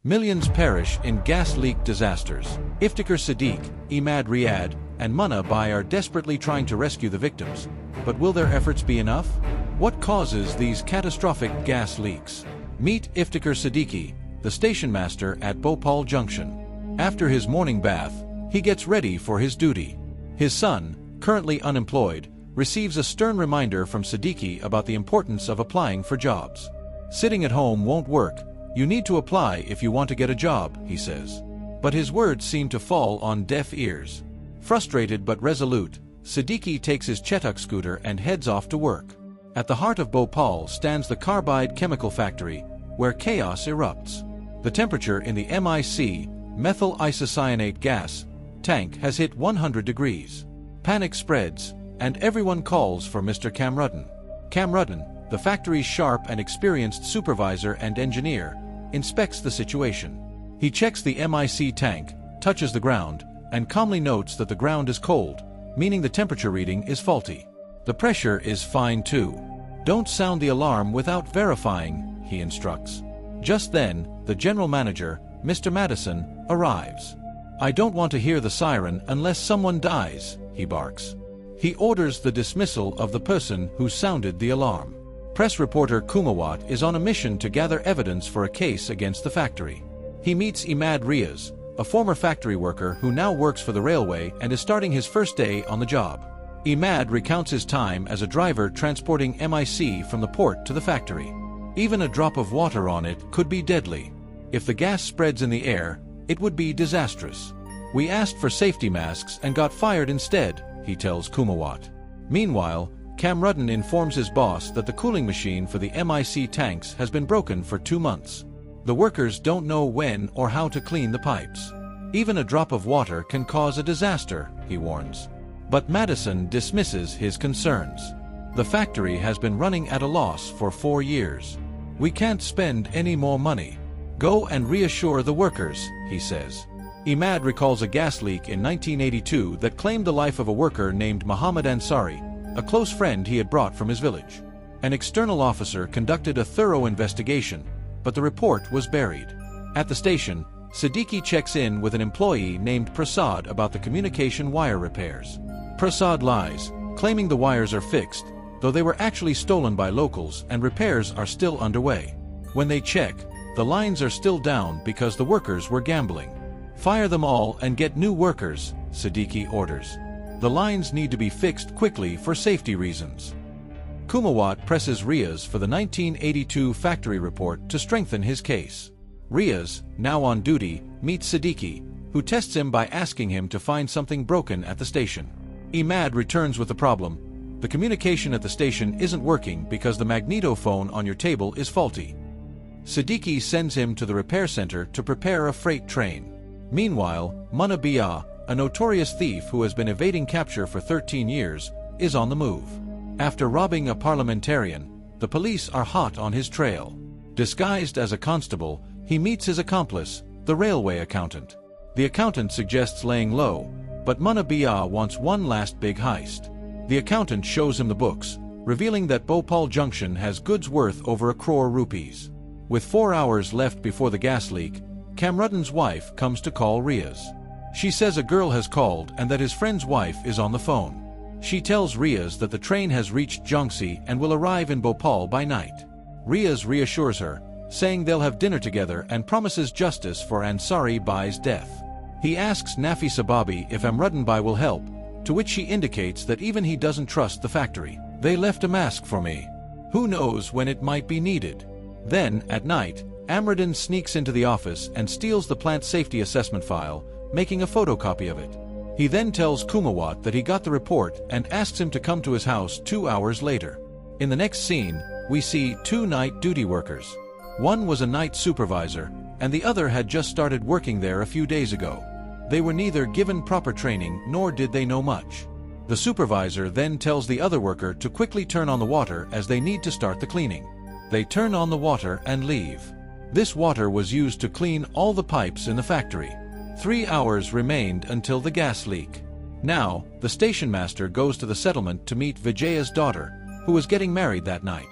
Millions perish in gas leak disasters. Iftikhar Siddiqui, Imad Riaz, and Manabai are desperately trying to rescue the victims. But will their efforts be enough? What causes these catastrophic gas leaks? Meet Iftikhar Siddiqui, the station master at Bhopal Junction. After his morning bath, he gets ready for his duty. His son, currently unemployed, receives a stern reminder from Siddiqui about the importance of applying for jobs. Sitting at home won't work. You need to apply if you want to get a job, he says. But his words seem to fall on deaf ears. Frustrated but resolute, Siddiqui takes his Chetak scooter and heads off to work. At the heart of Bhopal stands the Carbide chemical factory, where chaos erupts. The temperature in the MIC, methyl isocyanate gas, tank has hit 100 degrees. Panic spreads, and everyone calls for Mr. Kamruddin. Kamruddin, the factory's sharp and experienced supervisor and engineer, inspects the situation. He checks the MIC tank, touches the ground, and calmly notes that the ground is cold, meaning the temperature reading is faulty. The pressure is fine too. Don't sound the alarm without verifying, he instructs. Just then, the general manager, Mr. Madison, arrives. I don't want to hear the siren unless someone dies, he barks. He orders the dismissal of the person who sounded the alarm. Press reporter Kumawat is on a mission to gather evidence for a case against the factory. He meets Imad Riaz, a former factory worker who now works for the railway and is starting his first day on the job. Imad recounts his time as a driver transporting MIC from the port to the factory. Even a drop of water on it could be deadly. If the gas spreads in the air, it would be disastrous. We asked for safety masks and got fired instead, he tells Kumawat. Meanwhile, Kamruddin informs his boss that the cooling machine for the MIC tanks has been broken for 2 months. The workers don't know when or how to clean the pipes. Even a drop of water can cause a disaster, he warns. But Madison dismisses his concerns. The factory has been running at a loss for 4 years. We can't spend any more money. Go and reassure the workers, he says. Imad recalls a gas leak in 1982 that claimed the life of a worker named Muhammad Ansari, a close friend he had brought from his village. An external officer conducted a thorough investigation, but the report was buried. At the station, Siddiqui checks in with an employee named Prasad about the communication wire repairs. Prasad lies, claiming the wires are fixed, though they were actually stolen by locals and repairs are still underway. When they check, the lines are still down because the workers were gambling. Fire them all and get new workers, Siddiqui orders. The lines need to be fixed quickly for safety reasons. Kumawat presses Riaz for the 1982 factory report to strengthen his case. Riaz, now on duty, meets Siddiqui, who tests him by asking him to find something broken at the station. Imad returns with the problem. The communication at the station isn't working because the magnetophone on your table is faulty. Siddiqui sends him to the repair center to prepare a freight train. Meanwhile, Manabai, a notorious thief who has been evading capture for 13 years, is on the move. After robbing a parliamentarian, the police are hot on his trail. Disguised as a constable, he meets his accomplice, the railway accountant. The accountant suggests laying low, but Manabai wants one last big heist. The accountant shows him the books, revealing that Bhopal Junction has goods worth over 1 crore rupees. With 4 hours left before the gas leak, Kamruddin's wife comes to call Riaz. She says a girl has called and that his friend's wife is on the phone. She tells Riaz that the train has reached Jhansi and will arrive in Bhopal by night. Riaz reassures her, saying they'll have dinner together and promises justice for Ansari Bai's death. He asks Nafisa Babi if Kamruddin Bai will help, to which she indicates that even he doesn't trust the factory. They left a mask for me. Who knows when it might be needed? Then, at night, Kamruddin sneaks into the office and steals the plant safety assessment file, making a photocopy of it. He then tells Kumawat that he got the report and asks him to come to his house 2 hours later. In the next scene, we see 2 night duty workers. One was a night supervisor, and the other had just started working there a few days ago. They were neither given proper training nor did they know much. The supervisor then tells the other worker to quickly turn on the water as they need to start the cleaning. They turn on the water and leave. This water was used to clean all the pipes in the factory. 3 hours remained until the gas leak. Now, the station master goes to the settlement to meet Vijaya's daughter, who is getting married that night.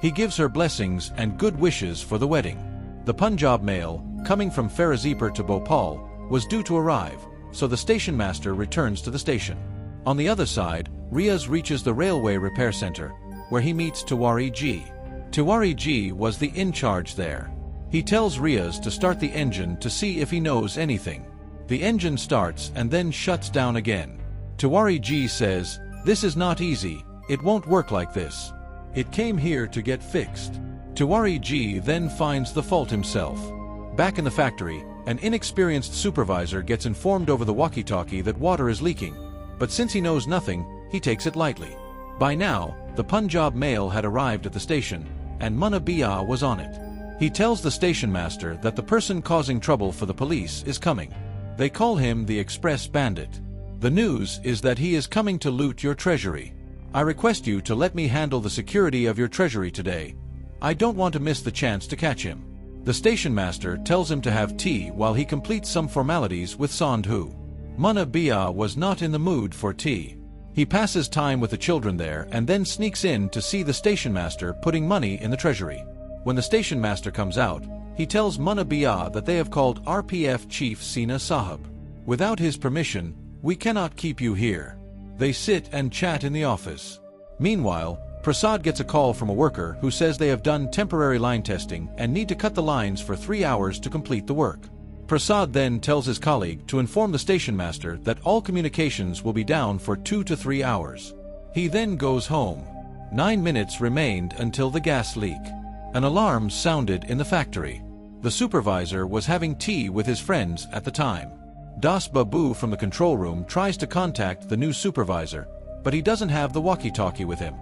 He gives her blessings and good wishes for the wedding. The Punjab mail, coming from Ferozepur to Bhopal, was due to arrive, so the station master returns to the station. On the other side, Riaz reaches the railway repair center, where he meets Tiwari Ji. Tiwari Ji was the in-charge there. He tells Riaz to start the engine to see if he knows anything. The engine starts and then shuts down again. Tiwari Ji says, "This is not easy, it won't work like this. It came here to get fixed." Tiwari Ji then finds the fault himself. Back in the factory, an inexperienced supervisor gets informed over the walkie-talkie that water is leaking, but since he knows nothing, he takes it lightly. By now, the Punjab mail had arrived at the station, and Manabai was on it. He tells the station master that the person causing trouble for the police is coming. They call him the Express Bandit. The news is that he is coming to loot your treasury. I request you to let me handle the security of your treasury today. I don't want to miss the chance to catch him. The station master tells him to have tea while he completes some formalities with Sandhu. Manabai was not in the mood for tea. He passes time with the children there and then sneaks in to see the station master putting money in the treasury. When the station master comes out, he tells Manabai that they have called RPF Chief Sina Sahib. Without his permission, we cannot keep you here. They sit and chat in the office. Meanwhile, Prasad gets a call from a worker who says they have done temporary line testing and need to cut the lines for 3 hours to complete the work. Prasad then tells his colleague to inform the station master that all communications will be down for 2 to 3 hours. He then goes home. 9 minutes remained until the gas leak. An alarm sounded in the factory. The supervisor was having tea with his friends at the time. Das Babu from the control room tries to contact the new supervisor, but he doesn't have the walkie-talkie with him.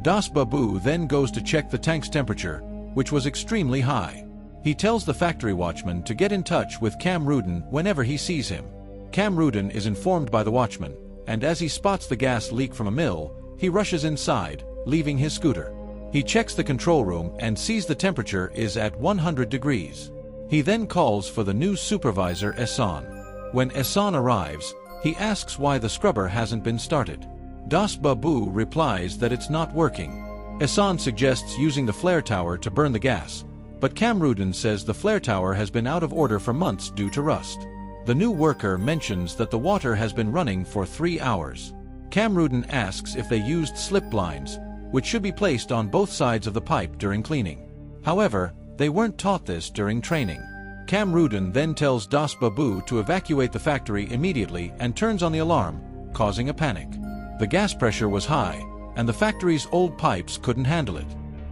Das Babu then goes to check the tank's temperature, which was extremely high. He tells the factory watchman to get in touch with Kamruddin whenever he sees him. Kamruddin is informed by the watchman, and as he spots the gas leak from a mill, he rushes inside, leaving his scooter. He checks the control room and sees the temperature is at 100 degrees. He then calls for the new supervisor Ehsan. When Ehsan arrives, he asks why the scrubber hasn't been started. Das Babu replies that it's not working. Ehsan suggests using the flare tower to burn the gas, but Kamruddin says the flare tower has been out of order for months due to rust. The new worker mentions that the water has been running for 3 hours. Kamruddin asks if they used slip blinds, which should be placed on both sides of the pipe during cleaning. However, they weren't taught this during training. Kamruddin then tells Das Babu to evacuate the factory immediately and turns on the alarm, causing a panic. The gas pressure was high, and the factory's old pipes couldn't handle it.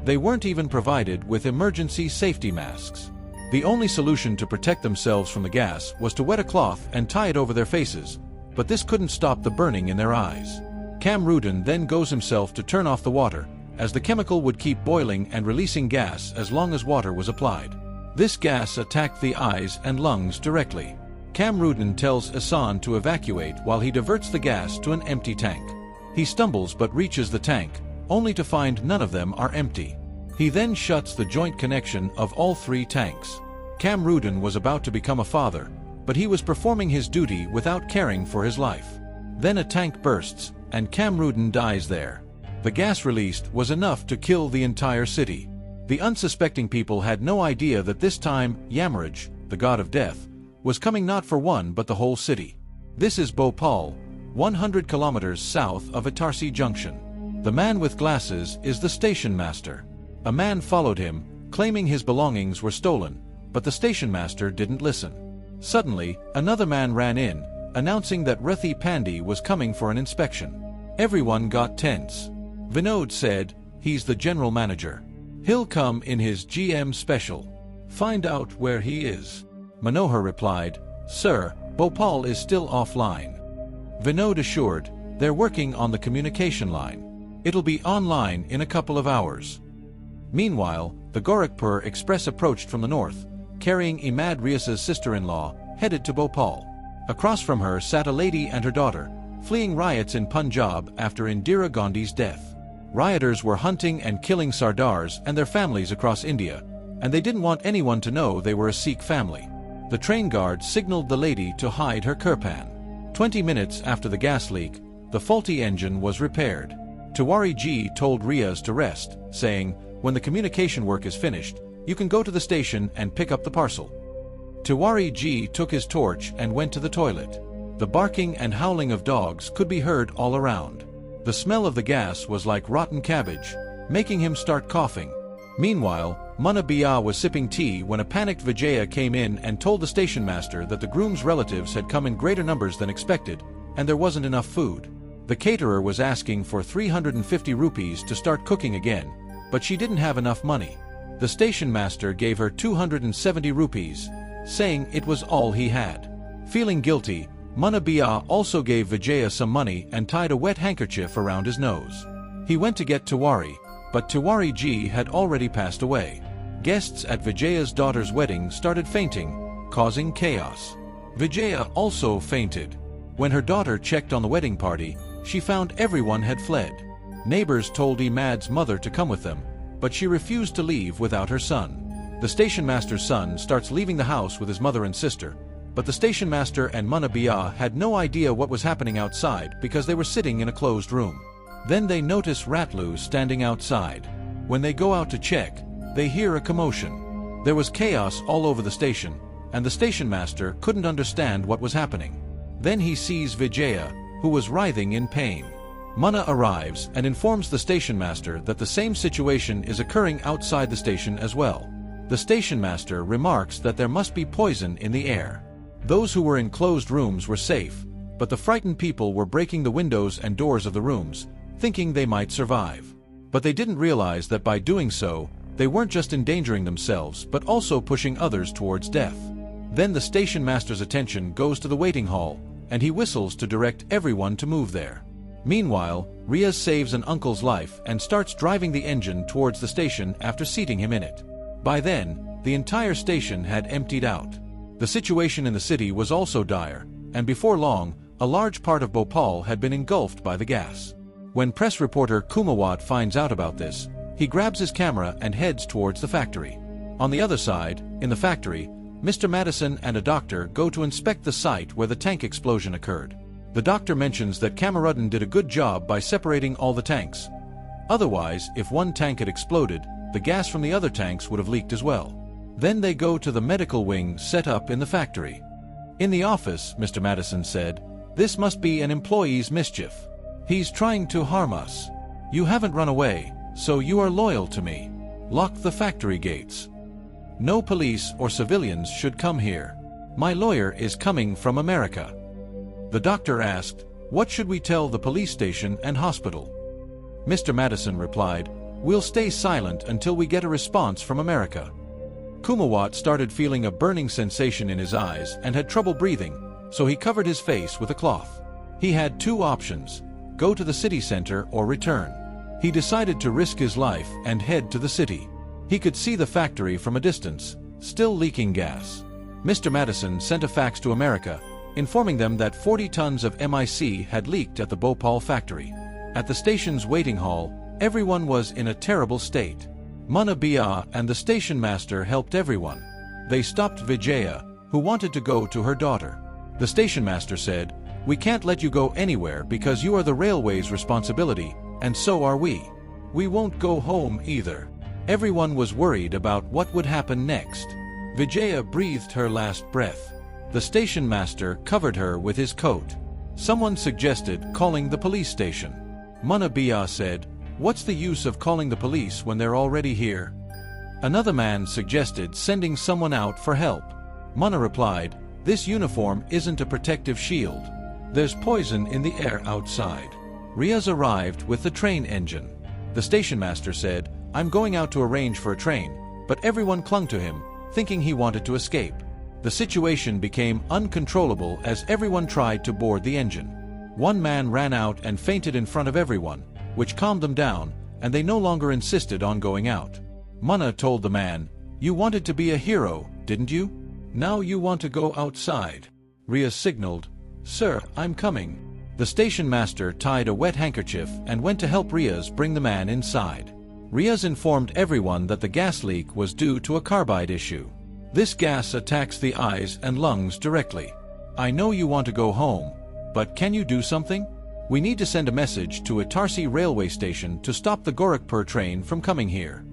They weren't even provided with emergency safety masks. The only solution to protect themselves from the gas was to wet a cloth and tie it over their faces, but this couldn't stop the burning in their eyes. Kamruddin then goes himself to turn off the water, as the chemical would keep boiling and releasing gas as long as water was applied. This gas attacked the eyes and lungs directly. Kamruddin tells Ehsan to evacuate while he diverts the gas to an empty tank. He stumbles but reaches the tank, only to find none of them are empty. He then shuts the joint connection of all 3 tanks. Kamruddin was about to become a father, but he was performing his duty without caring for his life. Then a tank bursts, and Kamruddin dies there. The gas released was enough to kill the entire city. The unsuspecting people had no idea that this time Yamaraj, the god of death, was coming not for one but the whole city. This is Bhopal, 100 kilometers south of Iftikhar Junction. The man with glasses is the station master. A man followed him, claiming his belongings were stolen, but the station master didn't listen. Suddenly, another man ran in, announcing that Rathi Pandey was coming for an inspection. Everyone got tense. Vinod said, "He's the general manager. He'll come in his GM special. Find out where he is." Manohar replied, "Sir, Bhopal is still offline." Vinod assured, "They're working on the communication line. It'll be online in a couple of hours." Meanwhile, the Gorakhpur Express approached from the north, carrying Imad Riaz's sister-in-law, headed to Bhopal. Across from her sat a lady and her daughter, fleeing riots in Punjab after Indira Gandhi's death. Rioters were hunting and killing Sardars and their families across India, and they didn't want anyone to know they were a Sikh family. The train guard signaled the lady to hide her kirpan. 20 minutes after the gas leak, the faulty engine was repaired. Tiwari Ji told Riaz to rest, saying, "When the communication work is finished, you can go to the station and pick up the parcel." Tiwari Ji took his torch and went to the toilet. The barking and howling of dogs could be heard all around. The smell of the gas was like rotten cabbage, making him start coughing. Meanwhile, Manabai was sipping tea when a panicked Vijaya came in and told the station master that the groom's relatives had come in greater numbers than expected, and there wasn't enough food. The caterer was asking for 350 rupees to start cooking again, but she didn't have enough money. The station master gave her 270 rupees, saying it was all he had. Feeling guilty, Manabai also gave Vijaya some money and tied a wet handkerchief around his nose. He went to get Tiwari, but Tiwari Ji had already passed away. Guests at Vijaya's daughter's wedding started fainting, causing chaos. Vijaya also fainted. When her daughter checked on the wedding party, she found everyone had fled. Neighbors told Imad's mother to come with them, but she refused to leave without her son. The station master's son starts leaving the house with his mother and sister, but the station master and Manabai had no idea what was happening outside because they were sitting in a closed room. Then they notice Ratlu standing outside. When they go out to check, they hear a commotion. There was chaos all over the station, and the station master couldn't understand what was happening. Then he sees Vijaya, who was writhing in pain. Mana arrives and informs the station master that the same situation is occurring outside the station as well. The station master remarks that there must be poison in the air. Those who were in closed rooms were safe, but the frightened people were breaking the windows and doors of the rooms, thinking they might survive. But they didn't realize that by doing so, they weren't just endangering themselves but also pushing others towards death. Then the station master's attention goes to the waiting hall, and he whistles to direct everyone to move there. Meanwhile, Riaz saves an uncle's life and starts driving the engine towards the station after seating him in it. By then, the entire station had emptied out. The situation in the city was also dire, and before long, a large part of Bhopal had been engulfed by the gas. When press reporter Kumawat finds out about this, he grabs his camera and heads towards the factory. On the other side, in the factory, Mr. Madison and a doctor go to inspect the site where the tank explosion occurred. The doctor mentions that Kamruddin did a good job by separating all the tanks. Otherwise, if one tank had exploded, the gas from the other tanks would have leaked as well. Then they go to the medical wing set up in the factory. In the office, Mr. Madison said, "This must be an employee's mischief. He's trying to harm us. You haven't run away, so you are loyal to me. Lock the factory gates. No police or civilians should come here. My lawyer is coming from America." The doctor asked, "What should we tell the police station and hospital?" Mr. Madison replied, "We'll stay silent until we get a response from America." Kumawat started feeling a burning sensation in his eyes and had trouble breathing, so he covered his face with a cloth. He had two options: go to the city center or return. He decided to risk his life and head to the city. He could see the factory from a distance, still leaking gas. Mr. Madison sent a fax to America, informing them that 40 tons of MIC had leaked at the Bhopal factory. At the station's waiting hall, everyone was in a terrible state. Manabai and the station master helped everyone. They stopped Vijaya, who wanted to go to her daughter. The station master said, "We can't let you go anywhere because you are the railway's responsibility, and so are we. We won't go home either." Everyone was worried about what would happen next. Vijaya breathed her last breath. The station master covered her with his coat. Someone suggested calling the police station. Manabai said, "What's the use of calling the police when they're already here?" Another man suggested sending someone out for help. Mana replied, "This uniform isn't a protective shield. There's poison in the air outside." Riaz arrived with the train engine. The station master said, "I'm going out to arrange for a train," but everyone clung to him, thinking he wanted to escape. The situation became uncontrollable as everyone tried to board the engine. One man ran out and fainted in front of everyone, which calmed them down, and they no longer insisted on going out. Mana told the man, "You wanted to be a hero, didn't you? Now you want to go outside." Riaz signaled, "Sir, I'm coming." The station master tied a wet handkerchief and went to help Riaz bring the man inside. Riaz informed everyone that the gas leak was due to a carbide issue. This gas attacks the eyes and lungs directly. "I know you want to go home, but can you do something? We need to send a message to Itarsi railway station to stop the Gorakhpur train from coming here."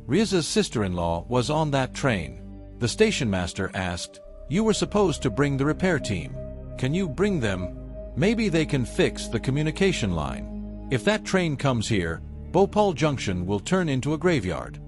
Riaz's sister-in-law was on that train. The station master asked, You were supposed to bring the repair team. Can you bring them? Maybe they can fix the communication line. If that train comes here, Bhopal Junction will turn into a graveyard.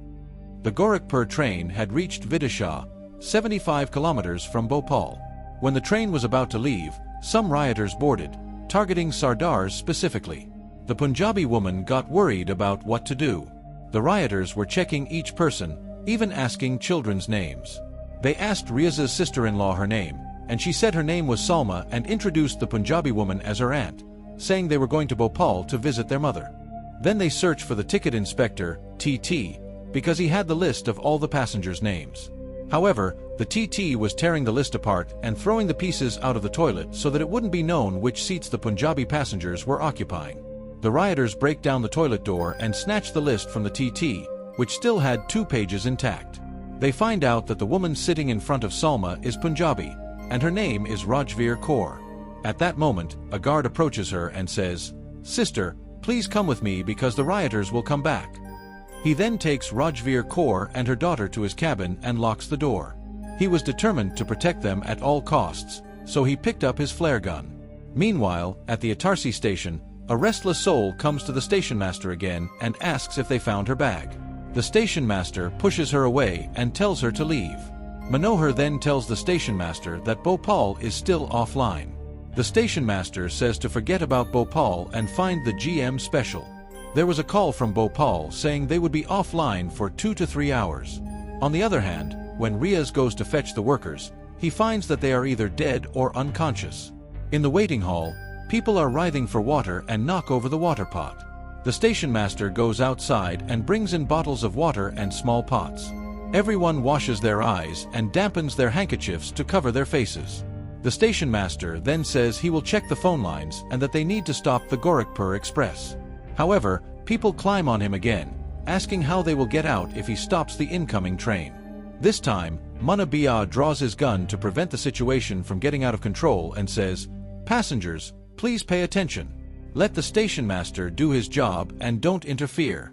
The Gorakhpur train had reached Vidisha, 75 kilometers from Bhopal. When the train was about to leave, some rioters boarded, targeting Sardars specifically. The Punjabi woman got worried about what to do. The rioters were checking each person, even asking children's names. They asked Riaz's sister-in-law her name, and she said her name was Salma and introduced the Punjabi woman as her aunt, saying they were going to Bhopal to visit their mother. Then they searched for the ticket inspector, TT, because he had the list of all the passengers' names. However, the TT was tearing the list apart and throwing the pieces out of the toilet so that it wouldn't be known which seats the Punjabi passengers were occupying. The rioters break down the toilet door and snatch the list from the TT, which still had 2 pages intact. They find out that the woman sitting in front of Salma is Punjabi, and her name is Rajveer Kaur. At that moment, a guard approaches her and says, "Sister, please come with me because the rioters will come back." He then takes Rajveer Kaur and her daughter to his cabin and locks the door. He was determined to protect them at all costs, so he picked up his flare gun. Meanwhile, at the Itarsi station, a restless soul comes to the station master again and asks if they found her bag. The station master pushes her away and tells her to leave. Manohar then tells the station master that Bhopal is still offline. The station master says to forget about Bhopal and find the GM special. There was a call from Bhopal saying they would be offline for 2 to 3 hours. On the other hand, when Riaz goes to fetch the workers, he finds that they are either dead or unconscious. In the waiting hall, people are writhing for water and knock over the water pot. The station master goes outside and brings in bottles of water and small pots. Everyone washes their eyes and dampens their handkerchiefs to cover their faces. The station master then says he will check the phone lines and that they need to stop the Gorakhpur Express. However, people climb on him again, asking how they will get out if he stops the incoming train. This time, Manabai draws his gun to prevent the situation from getting out of control and says, "Passengers, please pay attention. Let the station master do his job and don't interfere.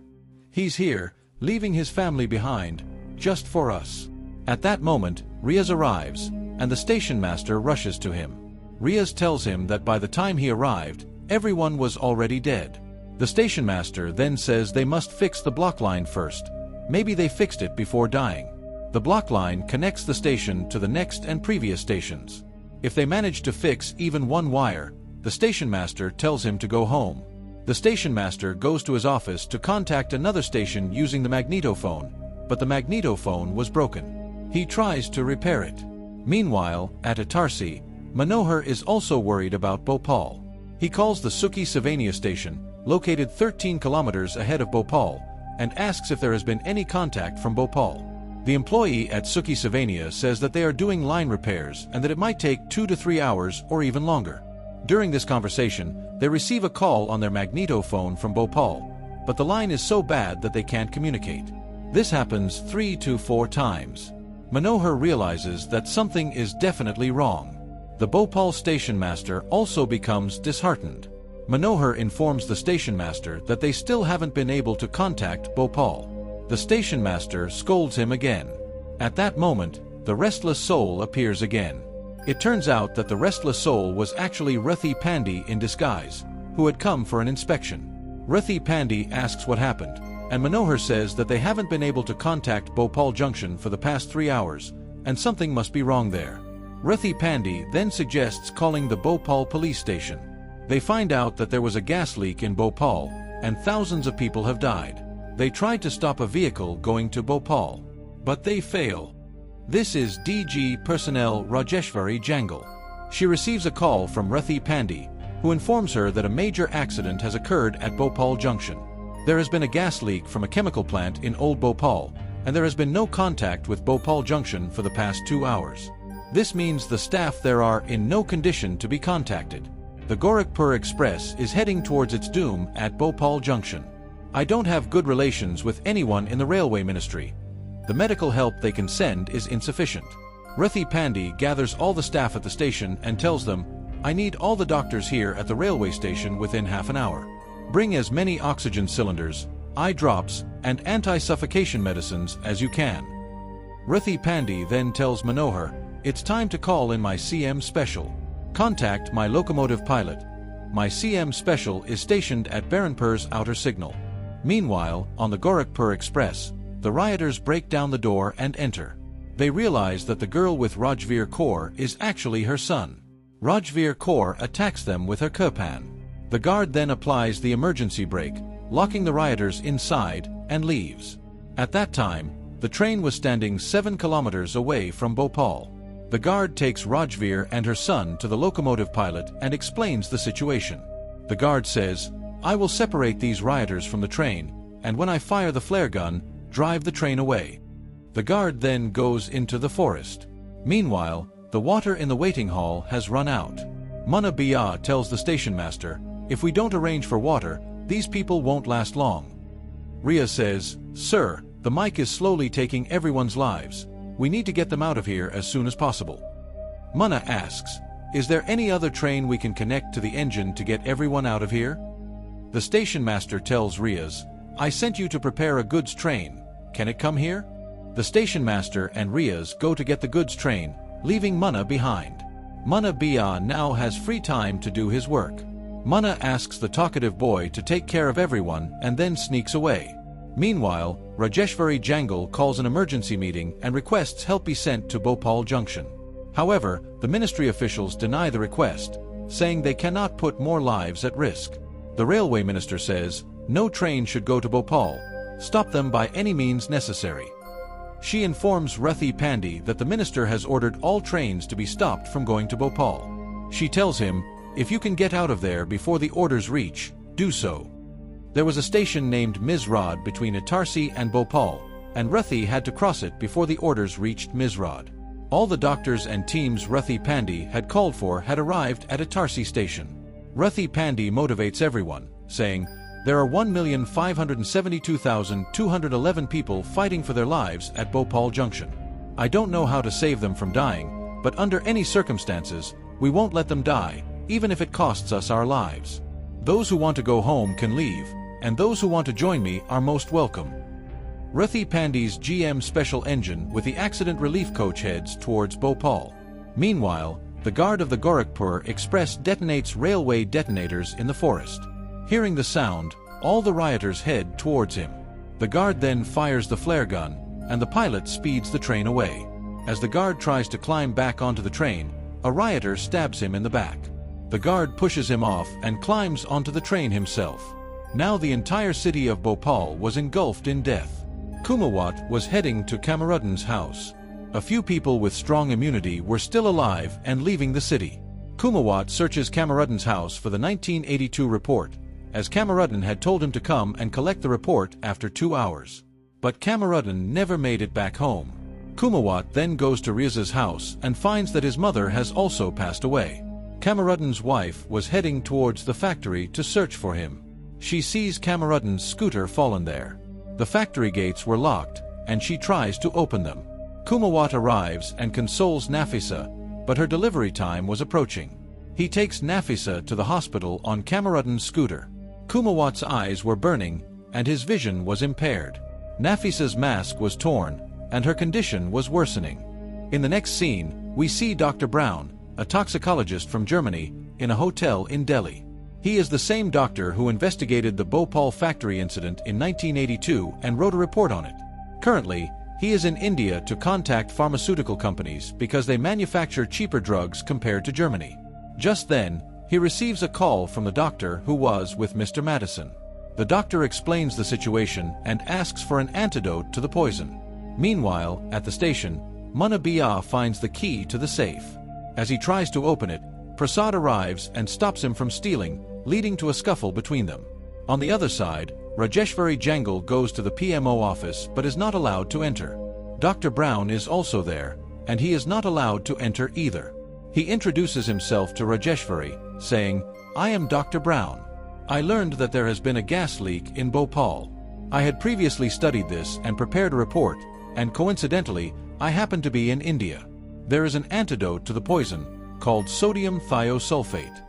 He's here, leaving his family behind, just for us." At that moment, Riaz arrives, and the station master rushes to him. Riaz tells him that by the time he arrived, everyone was already dead. The station master then says they must fix the block line first. Maybe they fixed it before dying. The block line connects the station to the next and previous stations. If they manage to fix even one wire, the station master tells him to go home. The station master goes to his office to contact another station using the magnetophone, but the magnetophone was broken. He tries to repair it. Meanwhile, at Itarsi, Manohar is also worried about Bhopal. He calls the Sukhi Savania station, located 13 kilometers ahead of Bhopal, and asks if there has been any contact from Bhopal. The employee at Sukhi Savania says that they are doing line repairs and that it might take 2 to 3 hours or even longer. During this conversation, they receive a call on their magnetophone from Bhopal, but the line is so bad that they can't communicate. This happens 3 to 4 times. Manohar realizes that something is definitely wrong. The Bhopal station master also becomes disheartened. Manohar informs the station master that they still haven't been able to contact Bhopal. The station master scolds him again. At that moment, the restless soul appears again. It turns out that the restless soul was actually Rathi Pandey in disguise, who had come for an inspection. Rathi Pandey asks what happened, and Manohar says that they haven't been able to contact Bhopal Junction for the past 3 hours, and something must be wrong there. Rathi Pandey then suggests calling the Bhopal police station. They find out that there was a gas leak in Bhopal, and thousands of people have died. They tried to stop a vehicle going to Bhopal, but they fail. This is DG personnel Rajeshwari Jangal. She receives a call from Rathi Pandey, who informs her that a major accident has occurred at Bhopal Junction. There has been a gas leak from a chemical plant in Old Bhopal, and there has been no contact with Bhopal Junction for the past 2 hours. This means the staff there are in no condition to be contacted. The Gorakhpur Express is heading towards its doom at Bhopal Junction. I don't have good relations with anyone in the railway ministry. The medical help they can send is insufficient. Rathi Pandey gathers all the staff at the station and tells them, "I need all the doctors here at the railway station within half an hour. Bring as many oxygen cylinders, eye drops, and anti-suffocation medicines as you can." Rathi Pandey then tells Manohar, It's time to call in my CM Special. Contact my locomotive pilot. My CM Special is stationed at Berhanpur's outer signal. Meanwhile, on the Gorakhpur Express, the rioters break down the door and enter. They realize that the girl with Rajveer Kaur is actually her son. Rajveer Kaur attacks them with her kirpan. The guard then applies the emergency brake, locking the rioters inside, and leaves. At that time, the train was standing 7 kilometers away from Bhopal. The guard takes Rajveer and her son to the locomotive pilot and explains the situation. The guard says, "I will separate these rioters from the train, and when I fire the flare gun, drive the train away." The guard then goes into the forest. Meanwhile, the water in the waiting hall has run out. Manabai tells the station master, "If we don't arrange for water, these people won't last long." Riaz says, "Sir, the mic is slowly taking everyone's lives. We need to get them out of here as soon as possible." Mana asks, "Is there any other train we can connect to the engine to get everyone out of here?" The station master tells Riaz, "I sent you to prepare a goods train. Can it come here?" The station master and Riaz go to get the goods train, leaving Mana behind. Manabai now has free time to do his work. Mana asks the talkative boy to take care of everyone and then sneaks away. Meanwhile, Rajeshwari Jangal calls an emergency meeting and requests help be sent to Bhopal Junction. However, the ministry officials deny the request, saying they cannot put more lives at risk. The railway minister says, "No train should go to Bhopal. Stop them by any means necessary." She informs Rathi Pandey that the minister has ordered all trains to be stopped from going to Bhopal. She tells him, "If you can get out of there before the orders reach, do so." There was a station named Mizrod between Itarsi and Bhopal, and Rathi had to cross it before the orders reached Mizrod. All the doctors and teams Rathi Pandey had called for had arrived at Itarsi station. Rathi Pandey motivates everyone, saying, "There are 1,572,211 people fighting for their lives at Bhopal Junction. I don't know how to save them from dying, but under any circumstances, we won't let them die, even if it costs us our lives. Those who want to go home can leave, and those who want to join me are most welcome." Rathi Pandey's GM special engine with the accident relief coach heads towards Bhopal. Meanwhile, the guard of the Gorakhpur Express detonates railway detonators in the forest. Hearing the sound, all the rioters head towards him. The guard then fires the flare gun, and the pilot speeds the train away. As the guard tries to climb back onto the train, a rioter stabs him in the back. The guard pushes him off and climbs onto the train himself. Now the entire city of Bhopal was engulfed in death. Kumawat was heading to Kamruddin's house. A few people with strong immunity were still alive and leaving the city. Kumawat searches Kamruddin's house for the 1982 report, as Kamruddin had told him to come and collect the report after 2 hours. But Kamruddin never made it back home. Kumawat then goes to Riaz's house and finds that his mother has also passed away. Kamruddin's wife was heading towards the factory to search for him. She sees Kamruddin's scooter fallen there. The factory gates were locked, and she tries to open them. Kumawat arrives and consoles Nafisa, but her delivery time was approaching. He takes Nafisa to the hospital on Kamruddin's scooter. Kumawat's eyes were burning, and his vision was impaired. Nafisa's mask was torn, and her condition was worsening. In the next scene, we see Dr. Brown, a toxicologist from Germany, in a hotel in Delhi. He is the same doctor who investigated the Bhopal factory incident in 1982 and wrote a report on it. Currently, he is in India to contact pharmaceutical companies because they manufacture cheaper drugs compared to Germany. Just then, he receives a call from the doctor who was with Mr. Madison. The doctor explains the situation and asks for an antidote to the poison. Meanwhile, at the station, Manabai finds the key to the safe. As he tries to open it, Prasad arrives and stops him from stealing, leading to a scuffle between them. On the other side, Rajeshwari Jangal goes to the PMO office but is not allowed to enter. Dr. Brown is also there, and he is not allowed to enter either. He introduces himself to Rajeshwari, saying, "I am Dr. Brown. I learned that there has been a gas leak in Bhopal. I had previously studied this and prepared a report, and coincidentally, I happen to be in India. There is an antidote to the poison, called sodium thiosulfate."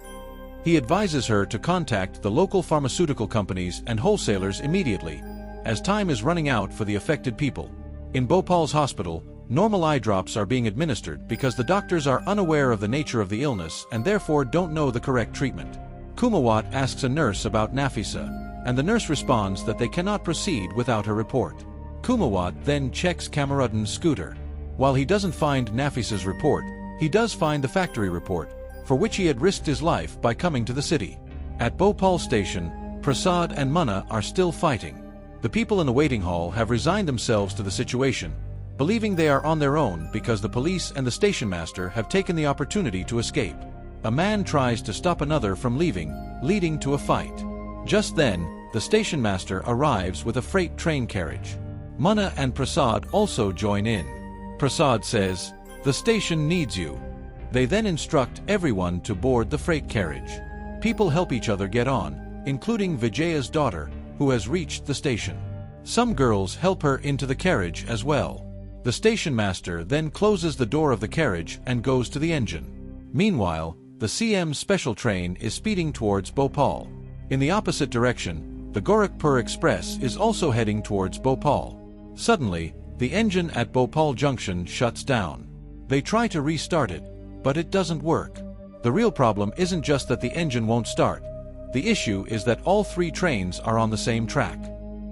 He advises her to contact the local pharmaceutical companies and wholesalers immediately, as time is running out for the affected people. In Bhopal's hospital, Normal eye drops are being administered because the doctors are unaware of the nature of the illness and therefore don't know the correct treatment. Kumawat asks a nurse about Nafisa, and the nurse responds that they cannot proceed without her report. Kumawat then checks Kamruddin's scooter. While he doesn't find Nafisa's report, he does find the factory report, for which he had risked his life by coming to the city. At Bhopal station, Prasad and Mana are still fighting. The people in the waiting hall have resigned themselves to the situation, believing they are on their own because the police and the station master have taken the opportunity to escape. A man tries to stop another from leaving, leading to a fight. Just then, the station master arrives with a freight train carriage. Mana and Prasad also join in. Prasad says, "The station needs you." They then instruct everyone to board the freight carriage. People help each other get on, including Vijaya's daughter, who has reached the station. Some girls help her into the carriage as well. The station master then closes the door of the carriage and goes to the engine. Meanwhile, the CM special train is speeding towards Bhopal. In the opposite direction, the Gorakhpur Express is also heading towards Bhopal. Suddenly, the engine at Bhopal Junction shuts down. They try to restart it, but it doesn't work. The real problem isn't just that the engine won't start. The issue is that all three trains are on the same track.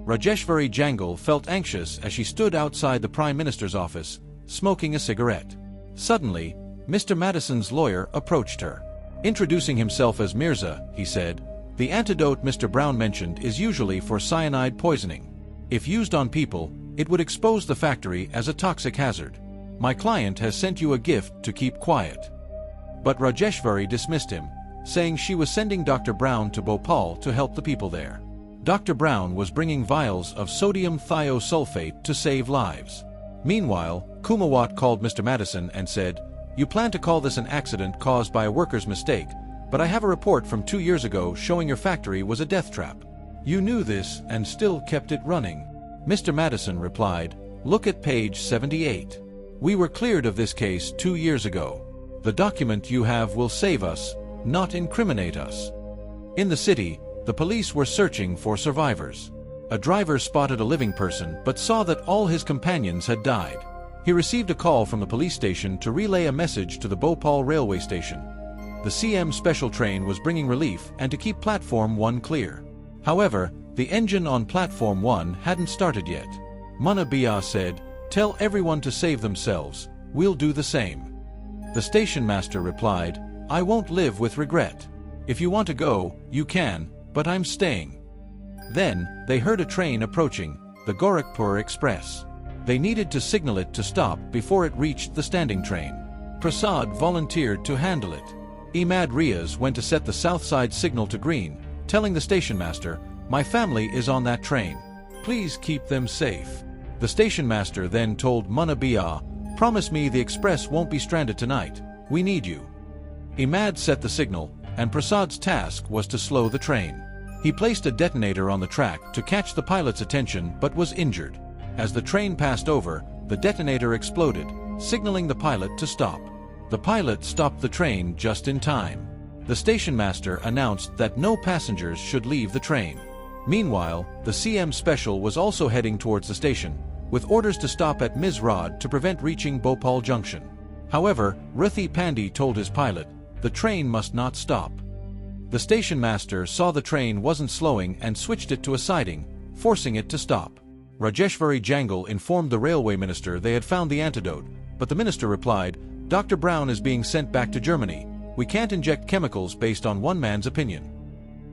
Rajeshwari Jangal felt anxious as she stood outside the Prime Minister's office, smoking a cigarette. Suddenly, Mr. Madison's lawyer approached her. Introducing himself as Mirza, he said, "The antidote Mr. Brown mentioned is usually for cyanide poisoning. If used on people, it would expose the factory as a toxic hazard. My client has sent you a gift to keep quiet." But Rajeshwari dismissed him, saying she was sending Dr. Brown to Bhopal to help the people there. Dr. Brown was bringing vials of sodium thiosulfate to save lives. Meanwhile, Kumawat called Mr. Madison and said, "You plan to call this an accident caused by a worker's mistake, but I have a report from 2 years ago showing your factory was a death trap. You knew this and still kept it running." Mr. Madison replied, "Look at page 78. We were cleared of this case 2 years ago. The document you have will save us, not incriminate us." In the city, the police were searching for survivors. A driver spotted a living person but saw that all his companions had died. He received a call from the police station to relay a message to the Bhopal railway station. The CM special train was bringing relief and to keep Platform 1 clear. However, the engine on Platform 1 hadn't started yet. Manabai said, "Tell everyone to save themselves, we'll do the same." The station master replied, "I won't live with regret. If you want to go, you can, but I'm staying." Then, they heard a train approaching, the Gorakhpur Express. They needed to signal it to stop before it reached the standing train. Prasad volunteered to handle it. Imad Riaz went to set the south side signal to green, telling the station master, "My family is on that train. Please keep them safe." The station master then told Manabai, "Promise me the express won't be stranded tonight. We need you." Imad set the signal, and Prasad's task was to slow the train. He placed a detonator on the track to catch the pilot's attention but was injured. As the train passed over, the detonator exploded, signaling the pilot to stop. The pilot stopped the train just in time. The station master announced that no passengers should leave the train. Meanwhile, the CM special was also heading towards the station, with orders to stop at Mizrad to prevent reaching Bhopal Junction. However, Ruthi Pandey told his pilot, the train must not stop. The station master saw the train wasn't slowing and switched it to a siding, forcing it to stop. Rajeshwari Jangal informed the railway minister they had found the antidote, but the minister replied, "Dr. Brown is being sent back to Germany. We can't inject chemicals based on one man's opinion."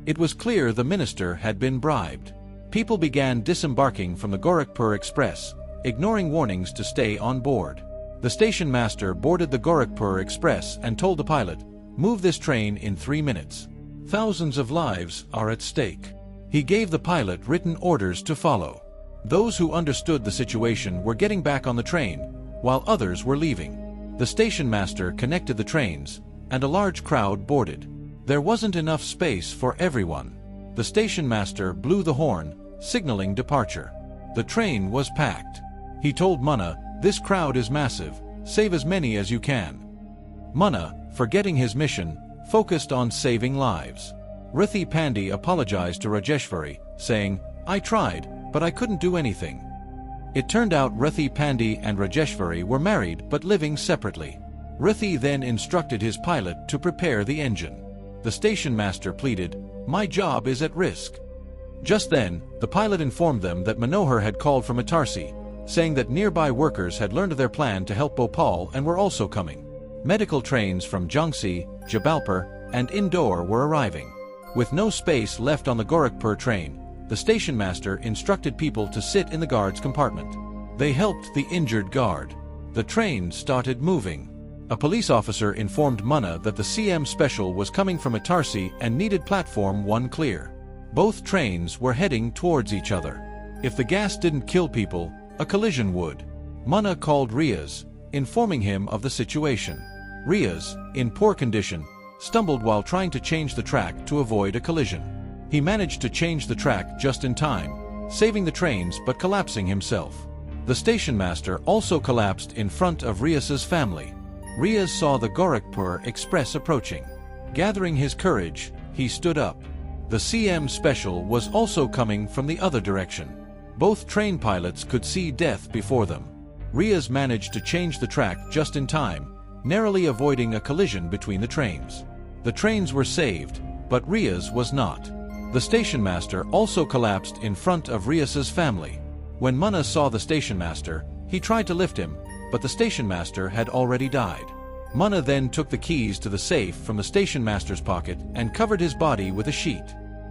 It was clear the minister had been bribed. People began disembarking from the Gorakhpur Express, ignoring warnings to stay on board. The station master boarded the Gorakhpur Express and told the pilot, "Move this train in 3 minutes. Thousands of lives are at stake." He gave the pilot written orders to follow. Those who understood the situation were getting back on the train, while others were leaving. The station master connected the trains, and a large crowd boarded. There wasn't enough space for everyone. The station master blew the horn, signaling departure. The train was packed. He told Mana, "This crowd is massive, save as many as you can." Mana, forgetting his mission, focused on saving lives. Ruthi Pandey apologized to Rajeshwari, saying, "I tried, but I couldn't do anything." It turned out Rithi Pandey and Rajeshwari were married but living separately. Rithi then instructed his pilot to prepare the engine. The station master pleaded, "My job is at risk." Just then, the pilot informed them that Manohar had called from Itarsi, saying that nearby workers had learned of their plan to help Bhopal and were also coming. Medical trains from Jhansi, Jabalpur, and Indore were arriving. With no space left on the Gorakhpur train, the station master instructed people to sit in the guard's compartment. They helped the injured guard. The train started moving. A police officer informed Mana that the CM special was coming from Itarsi and needed platform 1 clear. Both trains were heading towards each other. If the gas didn't kill people, a collision would. Mana called Riaz, informing him of the situation. Riaz, in poor condition, stumbled while trying to change the track to avoid a collision. He managed to change the track just in time, saving the trains but collapsing himself. The station master also collapsed in front of Riaz's family. Riaz saw the Gorakhpur Express approaching. Gathering his courage, he stood up. The CM special was also coming from the other direction. Both train pilots could see death before them. Riaz managed to change the track just in time, narrowly avoiding a collision between the trains. The trains were saved, but Riaz was not. The station master also collapsed in front of Riaz's family. When Mana saw the station master, he tried to lift him, but the station master had already died. Mana then took the keys to the safe from the station master's pocket and covered his body with a sheet.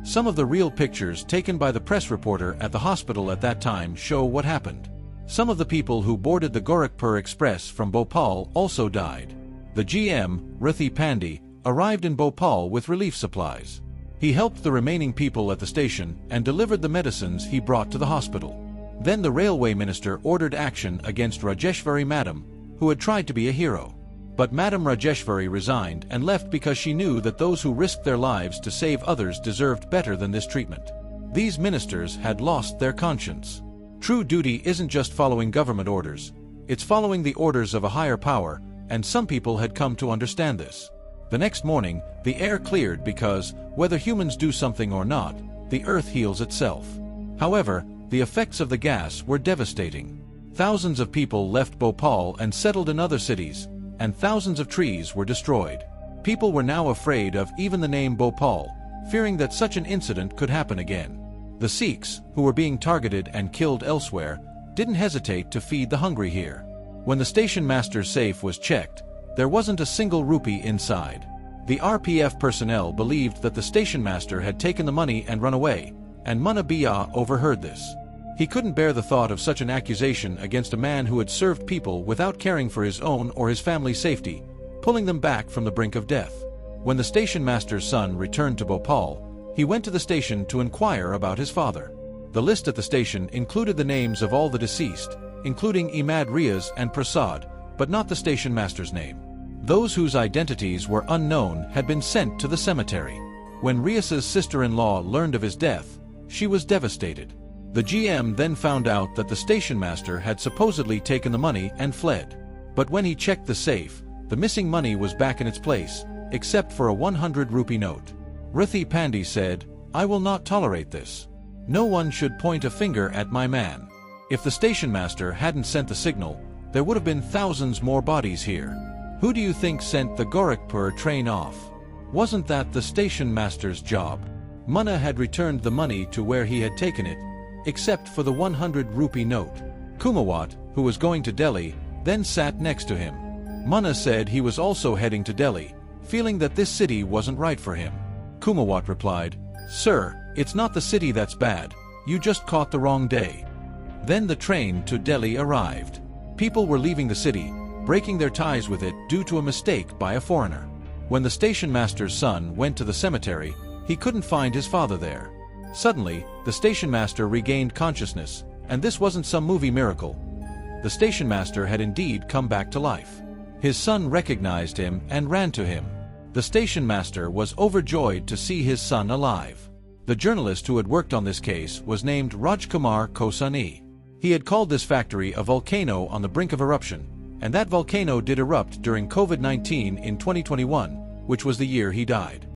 Some of the real pictures taken by the press reporter at the hospital at that time show what happened. Some of the people who boarded the Gorakhpur Express from Bhopal also died. The GM, Rithi Pandey, arrived in Bhopal with relief supplies. He helped the remaining people at the station and delivered the medicines he brought to the hospital. Then the railway minister ordered action against Rajeshwari Madam, who had tried to be a hero. But Madam Rajeshwari resigned and left because she knew that those who risked their lives to save others deserved better than this treatment. These ministers had lost their conscience. True duty isn't just following government orders, it's following the orders of a higher power, and some people had come to understand this. The next morning, the air cleared because, whether humans do something or not, the earth heals itself. However, the effects of the gas were devastating. Thousands of people left Bhopal and settled in other cities, and thousands of trees were destroyed. People were now afraid of even the name Bhopal, fearing that such an incident could happen again. The Sikhs, who were being targeted and killed elsewhere, didn't hesitate to feed the hungry here. When the station master's safe was checked, there wasn't a single rupee inside. The RPF personnel believed that the station master had taken the money and run away, and Manabai overheard this. He couldn't bear the thought of such an accusation against a man who had served people without caring for his own or his family's safety, pulling them back from the brink of death. When the station master's son returned to Bhopal, he went to the station to inquire about his father. The list at the station included the names of all the deceased, including Imad Riaz and Prasad, but not the station master's name. Those whose identities were unknown had been sent to the cemetery. When Riaz's sister-in-law learned of his death, she was devastated. The GM then found out that the station master had supposedly taken the money and fled. But when he checked the safe, the missing money was back in its place, except for a 100 rupee note. Rithi Pandey said, "I will not tolerate this. No one should point a finger at my man. If the station master hadn't sent the signal, there would have been thousands more bodies here. Who do you think sent the Gorakhpur train off? Wasn't that the station master's job?" Mana had returned the money to where he had taken it, except for the 100 rupee note. Kumawat, who was going to Delhi, then sat next to him. Mana said he was also heading to Delhi, feeling that this city wasn't right for him. Kumawat replied, "Sir, it's not the city that's bad, you just caught the wrong day." Then the train to Delhi arrived. People were leaving the city, breaking their ties with it due to a mistake by a foreigner. When the station master's son went to the cemetery, he couldn't find his father there. Suddenly, the station master regained consciousness, and this wasn't some movie miracle. The station master had indeed come back to life. His son recognized him and ran to him. The station master was overjoyed to see his son alive. The journalist who had worked on this case was named Rajkumar Kosani. He had called this factory a volcano on the brink of eruption, and that volcano did erupt during COVID-19 in 2021, which was the year he died.